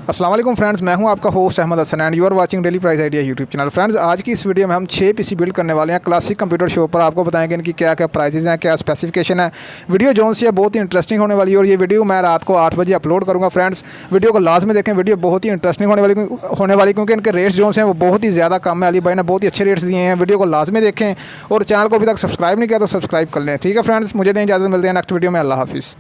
अस्सलाम वालेकुम फ्रेंड्स, मैं हूं आपका host Ahmed Hasan and you are watching daily price idea YouTube channel. Friends, आज की इस वीडियो में हम 6 पीसी बिल्ड करने वाले हैं क्लासिक कंप्यूटर शॉप पर। आपको बताएंगे इनकी क्या क्या प्राइसेस हैं, क्या स्पेसिफिकेशन है। वीडियो जोन सी है बहुत ही इंटरेस्टिंग होने वाली है और ये वीडियो मैं रात को 8 बजे अपलोड करूँगा। फ्रेंड्स, वीडियो को लाजमी देखें, वीडियो बहुत ही इंटरेस्टिंग होने वाली क्योंकि इनके रेट्स जो हैं वो बहुत ही ज़्यादा कम है। अली भाई ने बहुत ही अच्छे रेट्स दिए हैं। वीडियो को लाजमी देखें और चैनल को अभी तक सब्सक्राइब नहीं किया तो सब्सक्राइब कर लें। ठीक है फ्रेंड्स, मुझे दें इजाज़त, मिलते हैं नेक्स्ट वीडियो में। अल्लाह हाफिज़।